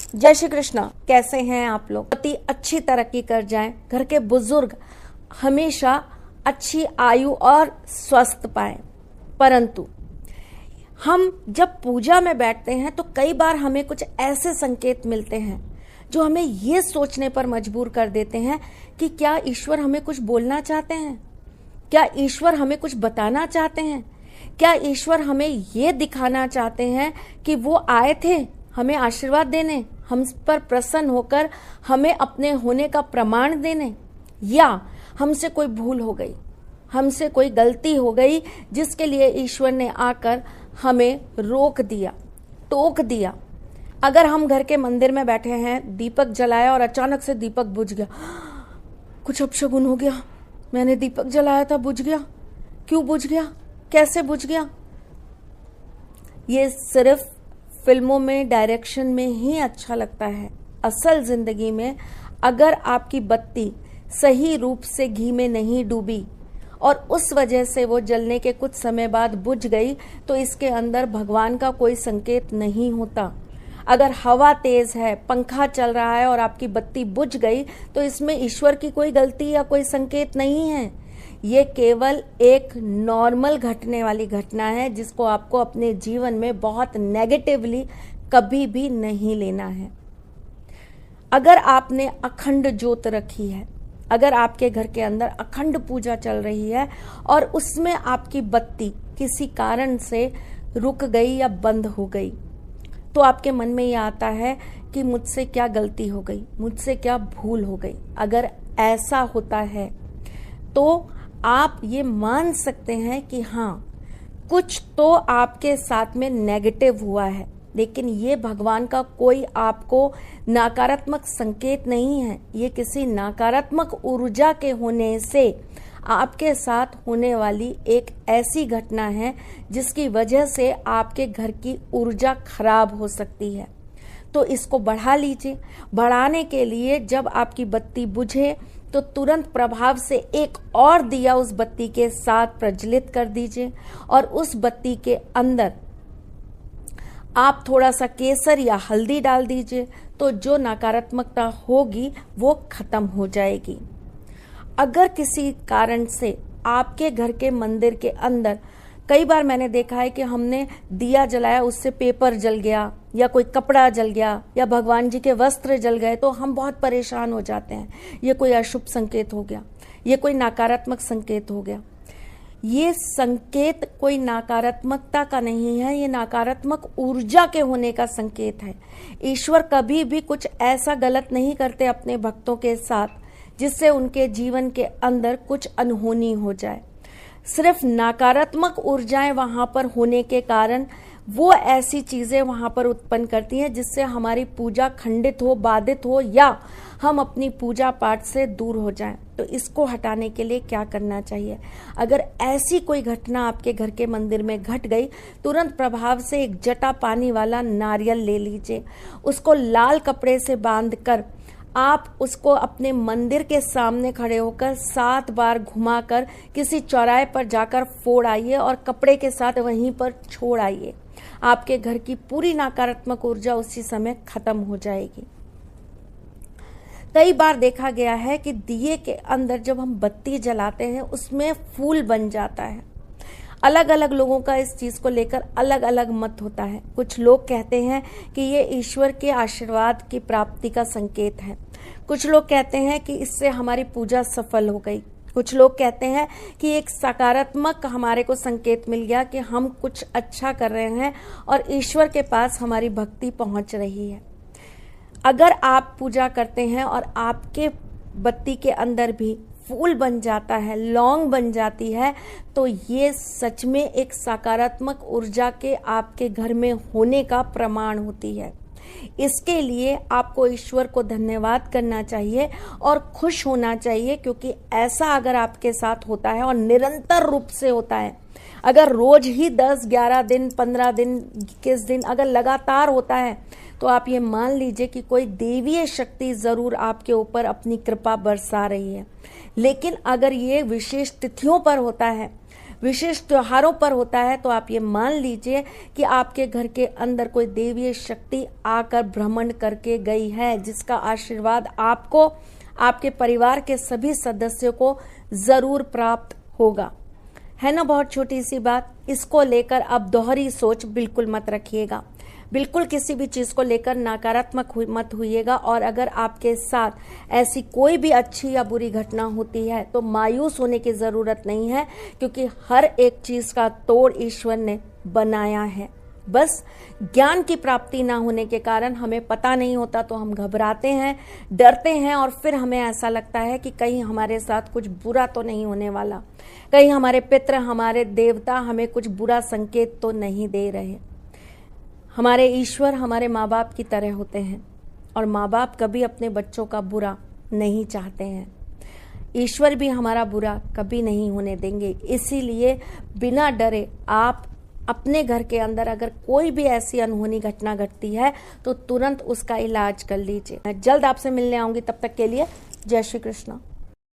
जय श्री कृष्ण। कैसे हैं आप लोग? अति अच्छी तरक्की कर जाएं, घर के बुजुर्ग हमेशा अच्छी आयु और स्वस्थ पाएं। परंतु हम जब पूजा में बैठते हैं तो कई बार हमें कुछ ऐसे संकेत मिलते हैं जो हमें ये सोचने पर मजबूर कर देते हैं कि क्या ईश्वर हमें कुछ बोलना चाहते हैं, क्या ईश्वर हमें कुछ बताना चाहते हैं, क्या ईश्वर हमें ये दिखाना चाहते हैं कि वो आए थे हमें आशीर्वाद देने, हम पर प्रसन्न होकर हमें अपने होने का प्रमाण देने, या हमसे कोई भूल हो गई, हमसे कोई गलती हो गई जिसके लिए ईश्वर ने आकर हमें रोक दिया, टोक दिया। अगर हम घर के मंदिर में बैठे हैं, दीपक जलाया और अचानक से दीपक बुझ गया, कुछ अपशगुन हो गया, मैंने दीपक जलाया था बुझ गया, क्यों बुझ गया, कैसे बुझ गया? ये सिर्फ फिल्मों में, डायरेक्शन में ही अच्छा लगता है। असल जिंदगी में अगर आपकी बत्ती सही रूप से घी में नहीं डूबी और उस वजह से वो जलने के कुछ समय बाद बुझ गई तो इसके अंदर भगवान का कोई संकेत नहीं होता। अगर हवा तेज है, पंखा चल रहा है और आपकी बत्ती बुझ गई तो इसमें ईश्वर की कोई गलती या कोई संकेत नहीं है। ये केवल एक नॉर्मल घटने वाली घटना है जिसको आपको अपने जीवन में बहुत नेगेटिवली कभी भी नहीं लेना है। अगर आपने अखंड ज्योत रखी है, अगर आपके घर के अंदर अखंड पूजा चल रही है और उसमें आपकी बत्ती किसी कारण से रुक गई या बंद हो गई, तो आपके मन में ये आता है कि मुझसे क्या गलती हो गई, मुझसे क्या भूल हो गई। अगर ऐसा होता है तो आप ये मान सकते हैं कि हाँ, कुछ तो आपके साथ में नेगेटिव हुआ है, लेकिन ये भगवान का कोई आपको नकारात्मक संकेत नहीं है। ये किसी नकारात्मक ऊर्जा के होने से आपके साथ होने वाली एक ऐसी घटना है जिसकी वजह से आपके घर की ऊर्जा खराब हो सकती है। तो इसको बढ़ा लीजिए। बढ़ाने के लिए जब आपकी बत्ती बुझे तो तुरंत प्रभाव से एक और दिया उस बत्ती के साथ प्रज्वलित कर दीजिए और उस बत्ती के अंदर आप थोड़ा सा केसर या हल्दी डाल दीजिए, तो जो नकारात्मकता होगी वो खत्म हो जाएगी। अगर किसी कारण से आपके घर के मंदिर के अंदर, कई बार मैंने देखा है कि हमने दिया जलाया, उससे पेपर जल गया या कोई कपड़ा जल गया या भगवान जी के वस्त्र जल गए, तो हम बहुत परेशान हो जाते हैं। ये कोई अशुभ संकेत हो गया, ये कोई नकारात्मक संकेत हो गया। ये संकेत कोई नकारात्मकता का नहीं है, ये नकारात्मक ऊर्जा के होने का संकेत है। ईश्वर कभी भी कुछ ऐसा गलत नहीं करते अपने भक्तों के साथ जिससे उनके जीवन के अंदर कुछ अनहोनी हो जाए। सिर्फ नकारात्मक ऊर्जाएं वहां पर होने के कारण वो ऐसी चीजें वहां पर उत्पन्न करती हैं जिससे हमारी पूजा खंडित हो, बाधित हो, या हम अपनी पूजा पाठ से दूर हो जाएं। तो इसको हटाने के लिए क्या करना चाहिए? अगर ऐसी कोई घटना आपके घर के मंदिर में घट गई, तुरंत प्रभाव से एक जटा पानी वाला नारियल ले लीजिए, उसको लाल कपड़े से बांधकर आप उसको अपने मंदिर के सामने खड़े होकर 7 बार घुमाकर किसी चौराहे पर जाकर फोड़ आइए और कपड़े के साथ वहीं पर छोड़ आइए। आपके घर की पूरी नकारात्मक ऊर्जा उसी समय खत्म हो जाएगी। कई बार देखा गया है कि दिए के अंदर जब हम बत्ती जलाते हैं उसमें फूल बन जाता है। अलग अलग लोगों का इस चीज को लेकर अलग अलग मत होता है। कुछ लोग कहते हैं कि ये ईश्वर के आशीर्वाद की प्राप्ति का संकेत है, कुछ लोग कहते हैं कि इससे हमारी पूजा सफल हो गई, कुछ लोग कहते हैं कि एक सकारात्मक हमारे को संकेत मिल गया कि हम कुछ अच्छा कर रहे हैं और ईश्वर के पास हमारी भक्ति पहुंच रही है। अगर आप पूजा करते हैं और आपके बत्ती के अंदर भी फूल बन जाता है, लौंग बन जाती है, तो ये सच में एक सकारात्मक ऊर्जा के आपके घर में होने का प्रमाण होती है। इसके लिए आपको ईश्वर को धन्यवाद करना चाहिए और खुश होना चाहिए, क्योंकि ऐसा अगर आपके साथ होता है और निरंतर रूप से होता है, अगर रोज ही 10, 11 दिन, 15 दिन, 21 दिन अगर लगातार होता है, तो आप ये मान लीजिए कि कोई देवीय शक्ति जरूर आपके ऊपर अपनी कृपा बरसा रही है। लेकिन अगर ये विशेष तिथियों पर होता है, विशेष त्योहारों पर होता है, तो आप ये मान लीजिए कि आपके घर के अंदर कोई देवीय शक्ति आकर भ्रमण करके गई है, जिसका आशीर्वाद आपको, आपके परिवार के सभी सदस्यों को जरूर प्राप्त होगा। है ना बहुत छोटी सी बात। इसको लेकर अब दोहरी सोच बिल्कुल मत रखिएगा, बिल्कुल किसी भी चीज को लेकर नकारात्मक मत होइएगा। और अगर आपके साथ ऐसी कोई भी अच्छी या बुरी घटना होती है तो मायूस होने की जरूरत नहीं है, क्योंकि हर एक चीज का तोड़ ईश्वर ने बनाया है। बस ज्ञान की प्राप्ति ना होने के कारण हमें पता नहीं होता, तो हम घबराते हैं, डरते हैं, और फिर हमें ऐसा लगता है कि कहीं हमारे साथ कुछ बुरा तो नहीं होने वाला, कहीं हमारे पितृ, हमारे देवता हमें कुछ बुरा संकेत तो नहीं दे रहे। हमारे ईश्वर हमारे माँ बाप की तरह होते हैं, और माँ बाप कभी अपने बच्चों का बुरा नहीं चाहते हैं। ईश्वर भी हमारा बुरा कभी नहीं होने देंगे। इसीलिए बिना डरे आप अपने घर के अंदर अगर कोई भी ऐसी अनहोनी घटना घटती है तो तुरंत उसका इलाज कर लीजिए। मैं जल्द आपसे मिलने आऊंगी, तब तक के लिए जय श्री कृष्ण।